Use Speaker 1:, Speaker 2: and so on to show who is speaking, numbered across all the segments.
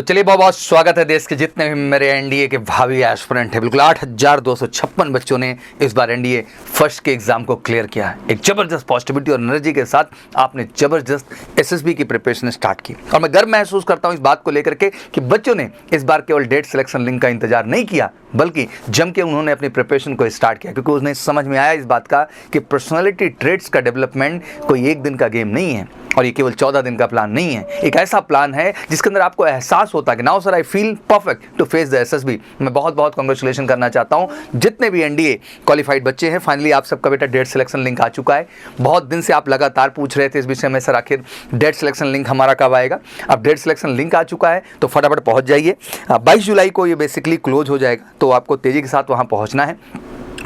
Speaker 1: तो चलिए बहुत बहुत स्वागत है देश के जितने भी मेरे एनडीए के भावी एस्पिरेंट हैं। बिल्कुल 8,256 बच्चों ने इस बार एनडीए फर्स्ट के एग्जाम को क्लियर किया है। एक जबरदस्त पॉजिटिविटी और एनर्जी के साथ आपने जबरदस्त एसएसबी की प्रिपरेशन स्टार्ट की और मैं गर्व महसूस करता हूं इस बात को लेकर के कि बच्चों ने इस बार केवल डेट सिलेक्शन लिंक का इंतजार नहीं किया बल्कि जम के उन्होंने अपनी प्रिपरेशन को स्टार्ट किया, क्योंकि उन्हें समझ में आया इस बात का कि पर्सनालिटी ट्रेट्स का डेवलपमेंट कोई एक दिन का गेम नहीं है और ये केवल 14 दिन का प्लान नहीं है। एक ऐसा प्लान है जिसके अंदर आपको एहसास होता है कि now sir I feel perfect to face the SSB. मैं बहुत बहुत कांग्रेचुलेशन करना चाहता हूं जितने भी एनडीए क्वालिफाइड बच्चे हैं। फाइनली आप सबका बेटा डेट सिलेक्शन लिंक आ चुका है। बहुत दिन से आप लगातार पूछ रहे थे इस विषय में, सर आखिर डेट सिलेक्शन लिंक हमारा कब आएगा। अब डेट सिलेक्शन लिंक आ चुका है तो फटाफट पहुंच जाइए। 22 जुलाई को ये बेसिकली क्लोज हो जाएगा, तो आपको तेजी के साथ वहां पहुंचना है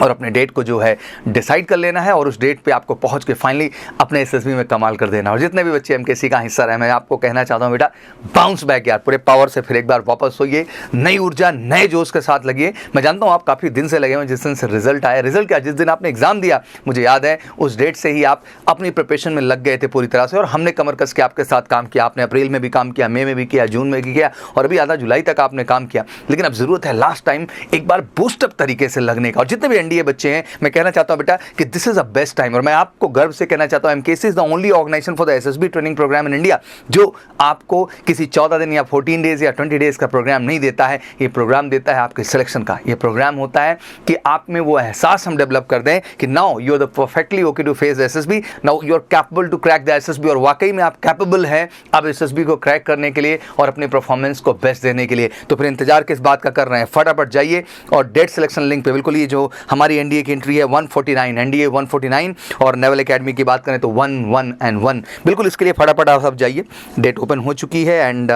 Speaker 1: और अपने डेट को जो है डिसाइड कर लेना है और उस डेट पे आपको पहुंच के फाइनली अपने एसएसबी में कमाल कर देना। और जितने भी बच्चे एमकेसी का हिस्सा रहे, मैं आपको कहना चाहता हूं बेटा बाउंस बैक यार, पूरे पावर से फिर एक बार वापस होइए, नई ऊर्जा नए जोश के साथ लगिए। मैं जानता हूं आप काफ़ी दिन से लगे हुए, जिस दिन से रिजल्ट आया, रिजल्ट क्या जिस दिन आपने एग्जाम दिया, मुझे याद है उस डेट से ही आप अपनी प्रिपरेशन में लग गए थे पूरी तरह से और हमने कमर कस के आपके साथ काम किया। आपने अप्रैल में भी काम किया, मई में भी किया, जून में भी किया और अभी आधा जुलाई तक आपने काम किया। लेकिन अब जरूरत है लास्ट टाइम एक बार बूस्टअप तरीके से लगने का। और जितने भी एनडीए बच्चे हैं मैं कहना चाहता हूं बेटा कि this is a best time और मैं आपको गर्व से कहना चाहता हूं MKC is the only organisation for the SSB training programme in India जो आपको किसी 14 दिन या 14 डेज या 20 डेज का प्रोग्राम नहीं देता है। ये प्रोग्राम देता है आपके सिलेक्शन का। ये प्रोग्राम होता है कि आप में वो एहसास हम डेवलप कर दें कि now you are the perfectly okay to face the SSB, now you are capable to crack the SSB. और वाकई में आप कैपेबल हैं अब एसएसबी को क्रैक करने के लिए और अपने परफॉर्मेंस को बेस्ट देने के लिए। तो फिर इंतजार किस बात का कर रहे हैं, फटाफट जाइए और डेट सिलेक्शन लिंक पे बिल्कुल ये जो हमारी एनडीए की एंट्री है 149 एनडीए 149 और नेवल एकेडमी की बात करें तो 1 1 and 1 बिल्कुल इसके लिए फटाफट आप सब जाइए। डेट ओपन हो चुकी है एंड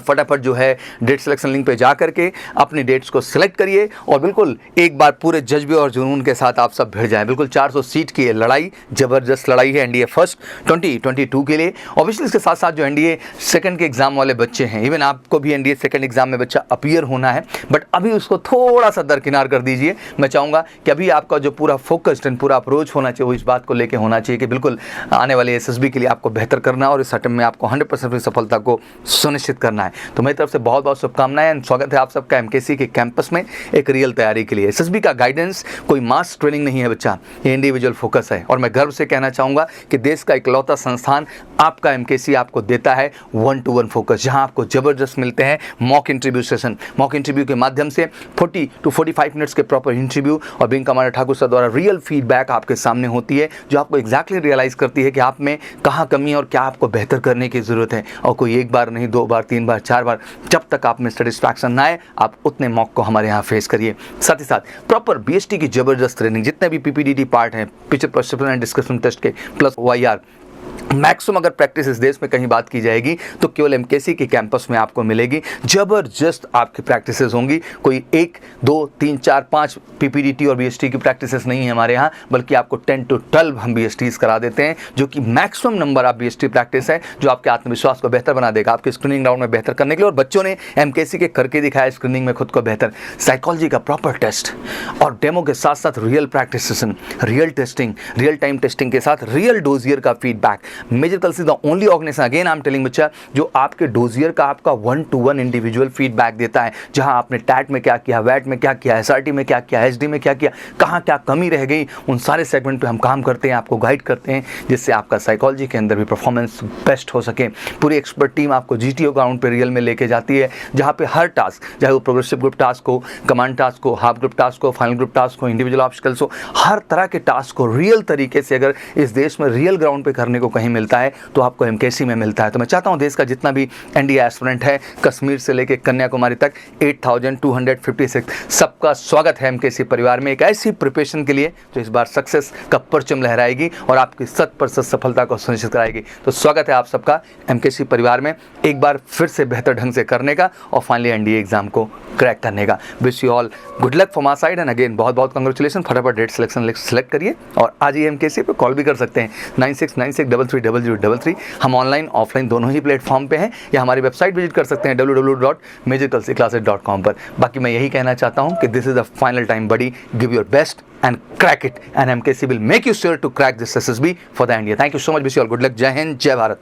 Speaker 1: फटाफट जो है डेट सिलेक्शन लिंक पे जा करके अपनी डेट्स को सिलेक्ट करिए और बिल्कुल एक बार पूरे जज्बे और जुनून के साथ आप सब भिड़ जाएं। बिल्कुल 400 सीट की लड़ाई, जबरदस्त लड़ाई है एनडीए फर्स्ट 2022 के लिए। ऑब्वियसली इसके साथ साथ जो एनडीए सेकंड के एग्जाम वाले बच्चे हैं, इवन आपको भी एनडीए सेकंड एग्जाम में बच्चा अपीयर होना है, बट अभी उसको थोड़ा सा दरकिनार कर दीजिए। मैं चाहूँगा कि अभी आपका जो पूरा फोकस्ड एंड पूरा अप्रोच होना चाहिए वो इस बात को लेकर होना चाहिए कि बिल्कुल आने वाले एसएसबी के लिए आपको बेहतर करना है और इस अटेम्प्ट में आपको 100% सफलता को सुनिश्चित करना है। तो मेरी तरफ से बहुत बहुत शुभकामनाएं एंड स्वागत है आप सबका एमकेसी के कैंपस में एक रियल तैयारी के लिए। एसएसबी का गाइडेंस कोई मास ट्रेनिंग नहीं है बच्चा, ये इंडिविजुअल फोकस है और मैं गर्व से कहना चाहूँगा कि देश का इकलौता संस्थान आपका एमकेसी आपको देता है 1-to-1 फोकस, जहाँ आपको जबरदस्त मिलते हैं mock interview session. Mock interview के माध्यम से 40 to 45 मिनट्स के प्रॉपर इंटरव्यू और विंग कमांडर ठाकुर सर द्वारा रियल फीडबैक आपके सामने होती है जो आपको एग्जैक्टली रियलाइज़ करती है कि आप में कहाँ कमी है और क्या आपको बेहतर करने की ज़रूरत है। और कोई एक बार नहीं, 2 बार 3 बार 4 बार, जब तक आप में सेटिस्फैक्शन ना आए आप उतने मॉक को हमारे यहाँ फेस करिए। साथ ही साथ प्रॉपर बीएसटी की जबरदस्त ट्रेनिंग, जितने भी पीपीडीटी पार्ट हैं, picture perception and discussion test के प्लस वाईआर, मैक्सिमम अगर प्रैक्टिस इस देश में कहीं बात की जाएगी तो केवल एमकेसी के कैंपस में आपको मिलेगी। जबरदस्त आपकी प्रैक्टिसेस होंगी। कोई 1 2 3 4 5 पीपीडीटी और बीएसटी की प्रैक्टिसेस नहीं है हमारे यहाँ, बल्कि आपको 10 to 12 हम बीएसटीज करा देते हैं, जो कि maximum number of BST practice है जो आपके आत्मविश्वास को बेहतर बना देगा, आपके स्क्रीनिंग राउंड में बेहतर करने के लिए। और बच्चों ने एमकेसी के करके दिखाया स्क्रीनिंग में खुद को बेहतर। साइकोलॉजी का प्रॉपर टेस्ट और डेमो के साथ साथ real practice session, real testing, real time testing के साथ रियल डोजियर का फीडबैक। मेजर कल्स is the only organisation, again I am telling बच्चा, जो आपके डोजियर का आपका 1-to-1 इंडिविजुअल फीडबैक देता है, जहां आपने टैट में क्या किया, वैट में क्या किया, एसआरटी में क्या किया, एचडी में क्या किया, कहां क्या कमी रह गई, उन सारे सेगमेंट पे हम काम करते हैं, आपको गाइड करते हैं, जिससे आपका साइकोलॉजी के अंदर भी परफॉर्मेंस बेस्ट हो सके। पूरी एक्सपर्ट टीम आपको जीटीओ ग्राउंड पे रियल में लेके जाती है, जहां पे हर टास्क, चाहे वो प्रोग्रेसिव ग्रुप टास्क हो, कमांड टास्क हो, हाफ ग्रुप टास्क हो, फाइनल ग्रुप टास्क हो, इंडिविजुअल ऑब्स्टिकल्स हो, हर तरह के टास्क को रियल तरीके से अगर इस देश में रियल ग्राउंड पे करने को कहीं मिलता है तो आपको एमकेसी में मिलता है। तो मैं चाहता हूं देश का जितना भी एनडीए एस्पिरेंट है, कश्मीर से लेकर कन्याकुमारी तक 8256 सबका स्वागत है एमकेसी परिवार में, एक ऐसी प्रिपरेशन के लिए जो इस बार सक्सेस का परचम लहराएगी और आपकी 100% सफलता को सुनिश्चित कराएगी। तो स्वागत है आप सबका एमकेसी परिवार में एक बार फिर से बेहतर ढंग से करने का और फाइनली एनडीए एग्जाम को क्रैक करने का। Wish you all good luck from my side and again बहुत बहुत कांग्रेचुलेशन। फटाफट डेट सिलेक्शन लिस्ट सेलेक्ट करिए और आज ही एमकेसी पे कॉल भी कर सकते हैं 9696330033। हम ऑनलाइन ऑफलाइन दोनों ही प्लेटफॉर्म पे हैं, या हमारी वेबसाइट विजिट कर सकते हैं www.majorclasses.com पर। बाकी मैं यही कहना चाहता हूं कि this is the final time buddy, give your best and crack it, and MKC will make you sure to crack this SSB for the India. Thank you so much, wish you all good luck. Jai Hind, Jai Bharat.